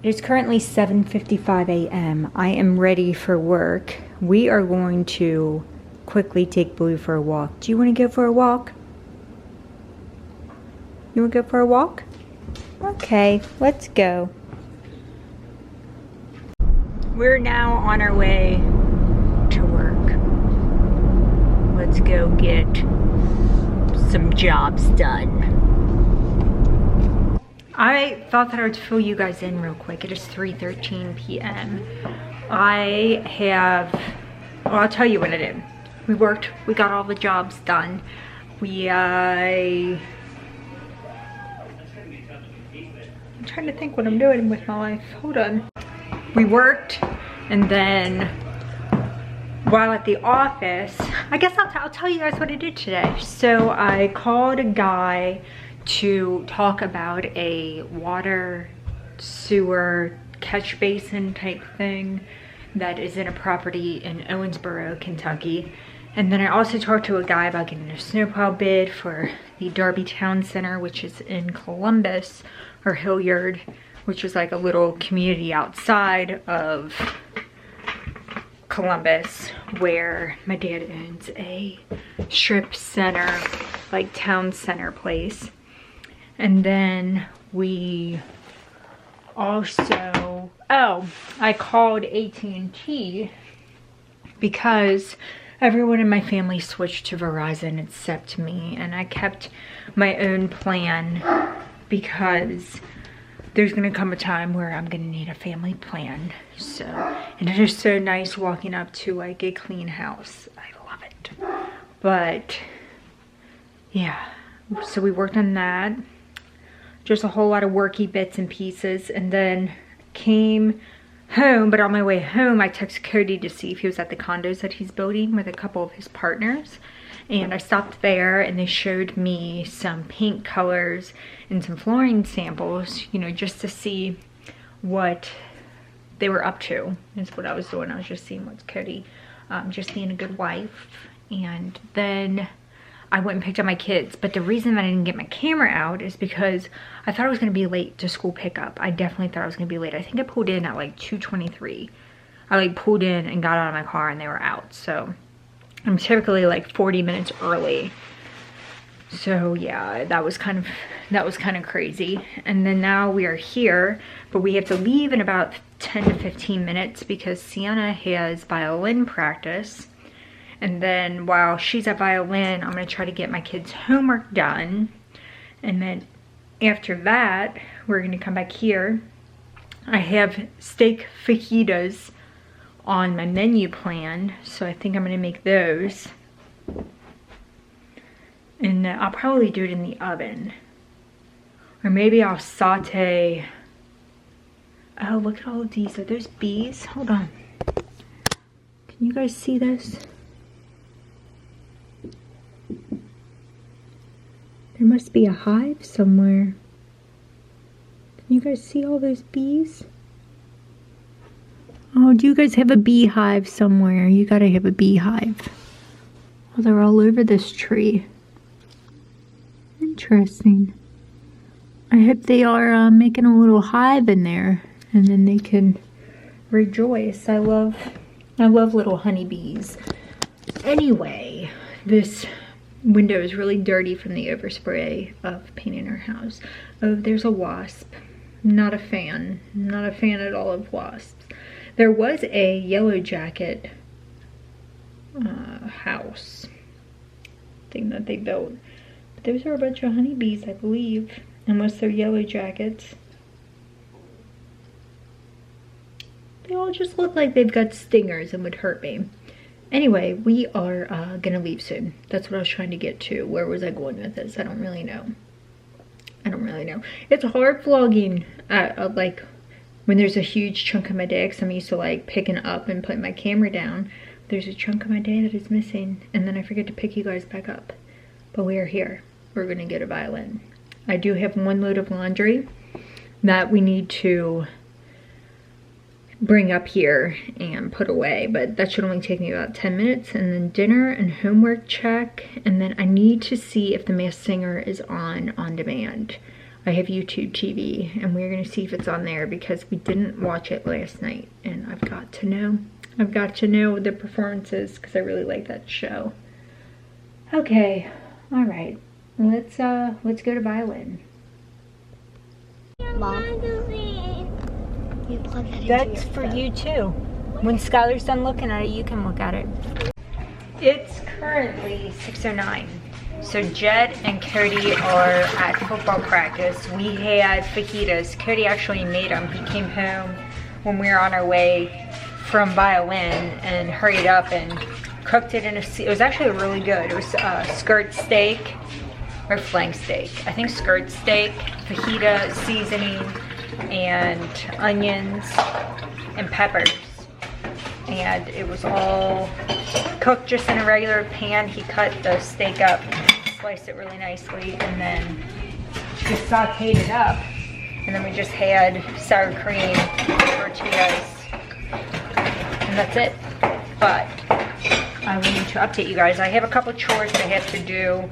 It's currently 7:55 a.m. I am ready for work. We are going to quickly take Blue for a walk. Do you want to go for a walk? You want to go for a walk? Okay, let's go. We're now on our way to work. Let's go get some jobs done. I thought that I would fill you guys in real quick. It is 3:13 p.m. I'll tell you what I did. We worked, we got all the jobs done. I'm trying to think what I'm doing with my life. Hold on. We worked, and then while at the office, I guess I'll tell you guys what I did today. So I called a guy to talk about a water sewer catch basin type thing that is in a property in Owensboro, Kentucky. And then I also talked to a guy about getting a snowplow bid for the Darby Town Center, which is in Columbus, or Hilliard, which is like a little community outside of Columbus, where my dad owns a strip center, like town center place. And then we also, I called AT&T because everyone in my family switched to Verizon except me, and I kept my own plan because there's gonna come a time where I'm gonna need a family plan. So, and it is so nice walking up to like a clean house. I love it. But yeah, so we worked on that. Just a whole lot of worky bits and pieces, and then came home. But on my way home, I texted Cody to see if he was at the condos that he's building with a couple of his partners. And I stopped there, and they showed me some paint colors and some flooring samples, you know, just to see what they were up to. That's what I was doing. I was just seeing what's Cody, just being a good wife. And then I went and picked up my kids. But the reason that I didn't get my camera out is because I thought I was going to be late to school pickup. I definitely thought I was going to be late. I think I pulled in at like 2:23. I like pulled in and got out of my car and they were out. So I'm typically like 40 minutes early. So yeah, that was kind of crazy. And then now we are here, but we have to leave in about 10 to 15 minutes because Sienna has violin practice. And then while she's at violin, I'm gonna try to get my kids' homework done. And then after that, we're gonna come back here. I have steak fajitas on my menu plan, so I think I'm gonna make those. And I'll probably do it in the oven. Or maybe I'll saute. Oh, look at all of these. Are those bees? Hold on. Can you guys see this? There must be a hive somewhere. Can you guys see all those bees? Oh, do you guys have a beehive somewhere? You gotta have a beehive. Oh, they're all over this tree. Interesting. I hope they are making a little hive in there, and then they can rejoice. I love little honeybees. Anyway, this window is really dirty from the overspray of painting our house. Oh, there's a wasp. Not a fan. Not a fan at all of wasps. There was a yellow jacket house thing that they built. But those are a bunch of honeybees, I believe. Unless they're yellow jackets. They all just look like they've got stingers and would hurt me. Anyway, we are gonna leave soon. That's what I was trying to get to. Where was I going with this? I don't really know. It's hard vlogging like when there's a huge chunk of my day, because I'm used to like picking up and putting my camera down. There's a chunk of my day that is missing, and then I forget to pick you guys back up. But we are here. We're gonna get a violin. I do have one load of laundry that we need to bring up here and put away, but that should only take me about 10 minutes. And then dinner and homework check. And then I need to see if The Masked Singer is on demand. I have YouTube TV and we're gonna see if it's on there because we didn't watch it last night and I've got to know the performances because I really like that show. Okay, all right, let's go to violin. Mom, that's for you too. When Skylar's done looking at it, you can look at it. It's currently 6:09. So Jed and Cody are at football practice. We had fajitas. Cody actually made them. He came home when we were on our way from violin and hurried up and cooked it in it was actually really good. It was skirt steak or flank steak. I think skirt steak, fajita seasoning, and onions and peppers. And it was all cooked just in a regular pan. He cut the steak up, sliced it really nicely, and then just sauteed it up. And then we just had sour cream, tortillas, and that's it. But I need to update you guys. I have a couple chores that I have to do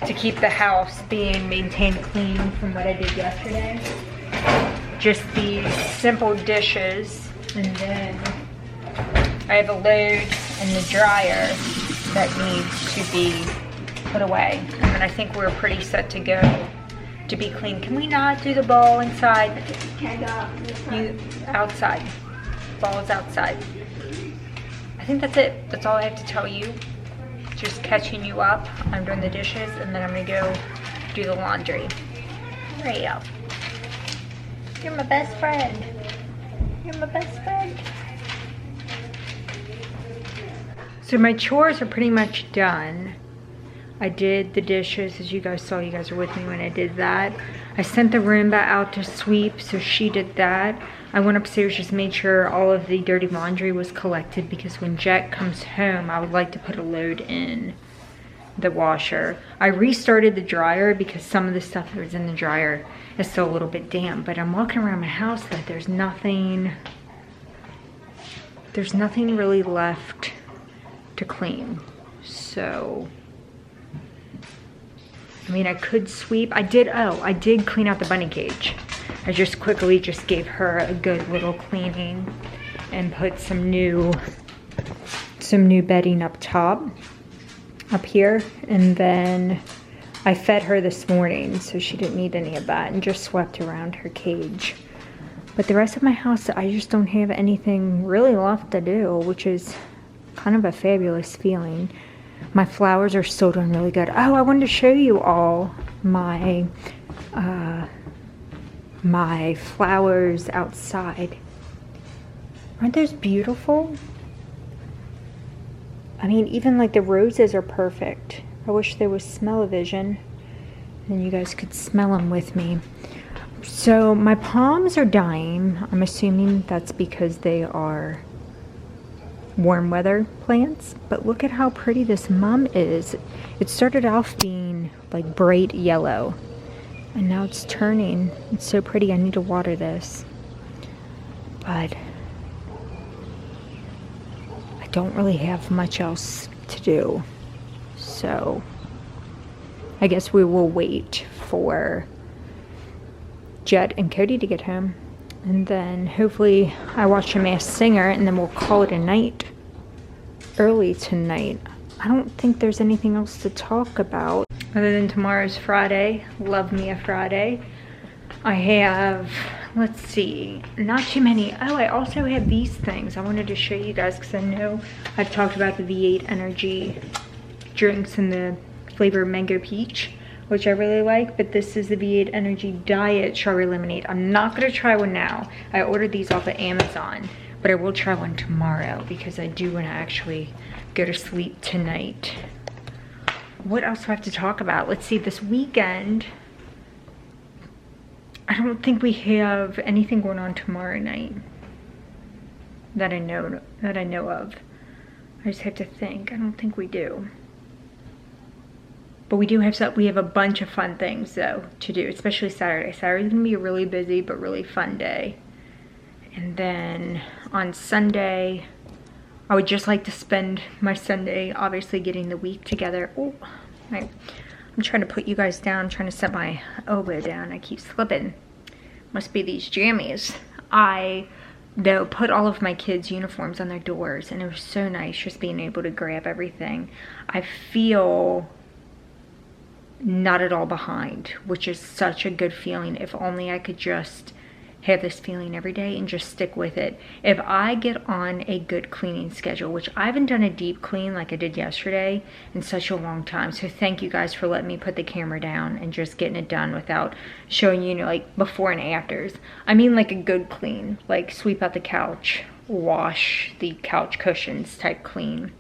to keep the house being maintained clean from what I did yesterday. Just these simple dishes, and then I have a load in the dryer that needs to be put away. And then I think we're pretty set to go to be clean. Can we not do the ball inside? You outside. Ball is outside. I think that's it. That's all I have to tell you. Just catching you up. I'm doing the dishes and then I'm gonna go do the laundry. Rio, you're my best friend. You're my best friend. So my chores are pretty much done. I did the dishes, as you guys saw. You guys were with me when I did that. I sent the Roomba out to sweep, so she did that. I went upstairs, just made sure all of the dirty laundry was collected because when Jet comes home, I would like to put a load in the washer. I restarted the dryer because some of the stuff that was in the dryer is still a little bit damp, but I'm walking around my house that there's nothing really left to clean. So I mean, I could sweep. I did clean out the bunny cage. I just quickly gave her a good little cleaning and put some new bedding up top, up here. And then I fed her this morning, so she didn't need any of that, and just swept around her cage. But the rest of my house, I just don't have anything really left to do, which is kind of a fabulous feeling. My flowers are still doing really good. Oh, I wanted to show you all my my flowers outside. Aren't those beautiful? I mean, even like the roses are perfect. I wish there was smell-o-vision and you guys could smell them with me. So my palms are dying. I'm assuming that's because they are warm weather plants, but look at how pretty this mum is. It started off being like bright yellow and now it's turning. It's so pretty. I need to water this, but I don't really have much else to do, so I guess we will wait for Jet and Cody to get home, and then hopefully I watch The Masked Singer, and then we'll call it a night early tonight. I don't think there's anything else to talk about other than tomorrow's Friday. Love me a Friday. I have, let's see, not too many. Oh, I also have these things I wanted to show you guys because I know I've talked about the V8 energy drinks and the flavor mango peach, which I really like, but this is the V8 Energy Diet Strawberry Lemonade. I'm not gonna try one now. I ordered these off of Amazon, but I will try one tomorrow because I do wanna actually go to sleep tonight. What else do I have to talk about? Let's see, this weekend, I don't think we have anything going on tomorrow night that I know of. I just have to think. I don't think we do. But we do have we have a bunch of fun things though to do, especially Saturday. Saturday's gonna be a really busy but really fun day. And then on Sunday, I would just like to spend my Sunday obviously getting the week together. Oh, I'm trying to put you guys down. I'm trying to set my elbow down. I keep slipping. Must be these jammies. They'll put all of my kids' uniforms on their doors, and it was so nice just being able to grab everything. I feel not at all behind, which is such a good feeling. If only I could just have this feeling every day and just stick with it. If I get on a good cleaning schedule, which I haven't done a deep clean like I did yesterday in such a long time, so thank you guys for letting me put the camera down and just getting it done without showing you, like before and afters. I mean like a good clean, like sweep out the couch, wash the couch cushions type clean.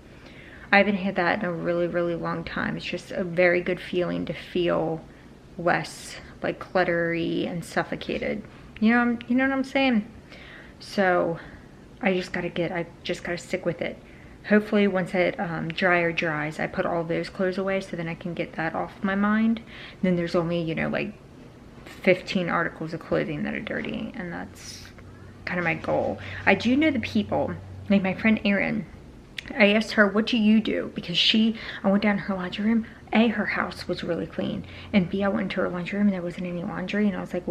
I haven't had that in a really, really long time. It's just a very good feeling to feel less like cluttery and suffocated. You know what I'm saying? So I just gotta stick with it. Hopefully once that dryer dries, I put all those clothes away so then I can get that off my mind. Then there's only, you know, like 15 articles of clothing that are dirty, and that's kind of my goal. I do know the people, like my friend Erin. I asked her, what do you do? Because I went down her laundry room. A, her house was really clean, and B, I went into her laundry room and there wasn't any laundry, and I was like,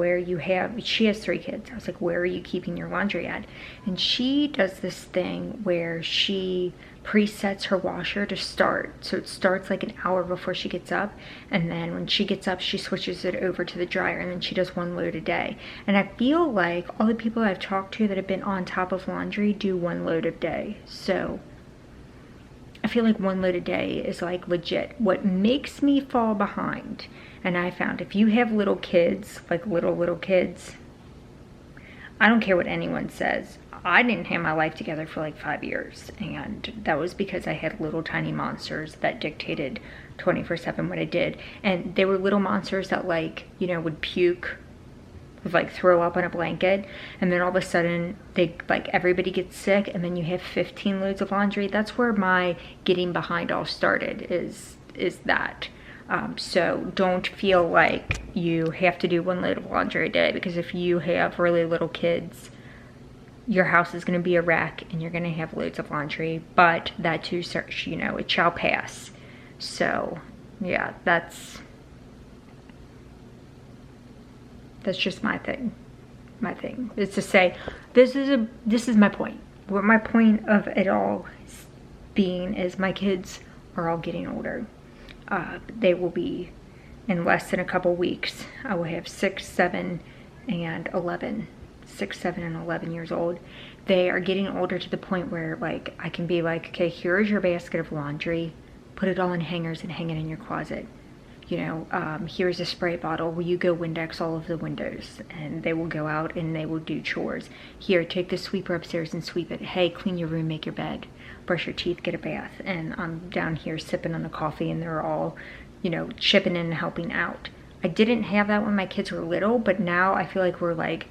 she has 3 kids. I was like, where are you keeping your laundry at? And she does this thing where she presets her washer to start. So it starts like an hour before she gets up, and then when she gets up, she switches it over to the dryer, and then she does 1 load a day. And I feel like all the people I've talked to that have been on top of laundry do 1 load a day. So I feel like 1 load a day is like legit. What makes me fall behind, and I found if you have little kids, like little kids, I don't care what anyone says. I didn't have my life together for like 5 years, and that was because I had little tiny monsters that dictated 24/7 what I did. And they were little monsters that, like, you know, would puke, would like throw up on a blanket, and then all of a sudden they, like, everybody gets sick, and then you have 15 loads of laundry. That's where my getting behind all started, is that. So don't feel like you have to do 1 load of laundry a day, because if you have really little kids, your house is going to be a wreck and you're going to have loads of laundry. But that too, you know, it shall pass. So yeah, that's just my thing. My thing is to say, this is my point. What my point of it all being is my kids are all getting older. They will be, in less than a couple weeks, I will have 6, 7, and 11. 6, 7, and 11 years old. They are getting older to the point where, like, I can be like, okay, here's your basket of laundry. Put it all in hangers and hang it in your closet. You know, here's a spray bottle. Will you go Windex all of the windows? And they will go out and they will do chores. Here, take the sweeper upstairs and sweep it. Hey, clean your room, make your bed, brush your teeth, get a bath. And I'm down here sipping on the coffee, and they're all, you know, chipping in and helping out. I didn't have that when my kids were little, but now I feel like we're like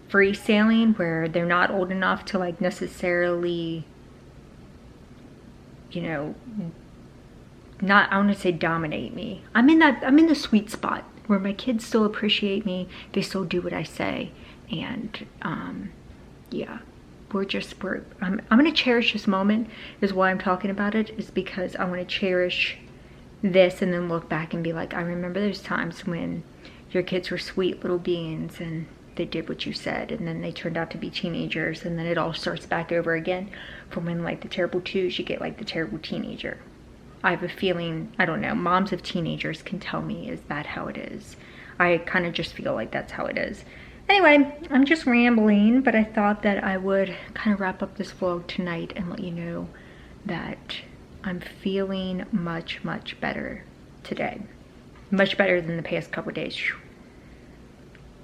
free sailing, where they're not old enough to like necessarily, you know, not, I want to say dominate me. I'm in the sweet spot where my kids still appreciate me. They still do what I say. And yeah, I'm going to cherish this moment, is why I'm talking about it, is because I want to cherish this and then look back and be like, I remember those times when your kids were sweet little beings and they did what you said, and then they turned out to be teenagers, and then it all starts back over again from when, like, the terrible twos, you get like the terrible teenager. I have a feeling, I don't know, moms of teenagers can tell me, is that how it is? I kind of just feel like that's how it is. Anyway, I'm just rambling, but I thought that I would kind of wrap up this vlog tonight and let you know that I'm feeling much, much better today. Much better than the past couple days.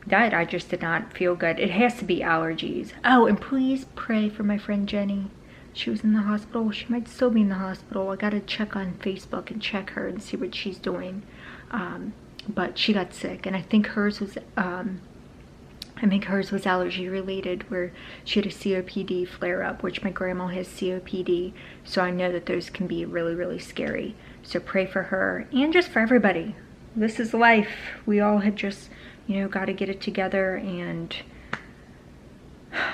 That I just did not feel good. It has to be allergies. Oh, and please pray for my friend Jenny. She was in the hospital. She might still be in the hospital. I gotta check on Facebook and check her and see what she's doing. But she got sick, and I think hers was allergy related, where she had a COPD flare up, which my grandma has COPD. So I know that those can be really, really scary. So pray for her and just for everybody. This is life. We all had just, you know, got to get it together and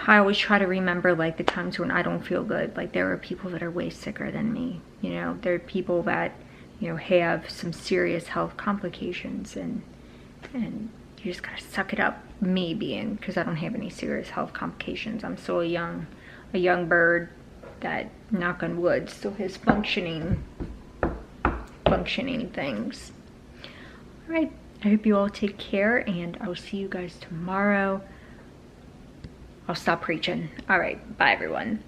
I always try to remember like the times when I don't feel good. Like there are people that are way sicker than me. You know, there are people that, you know, have some serious health complications, and you just gotta suck it up. Me being, because I don't have any serious health complications. I'm still a young bird that, knock on wood, still has functioning things. All right, I hope you all take care, and I'll see you guys tomorrow. I'll stop preaching. All right, bye everyone.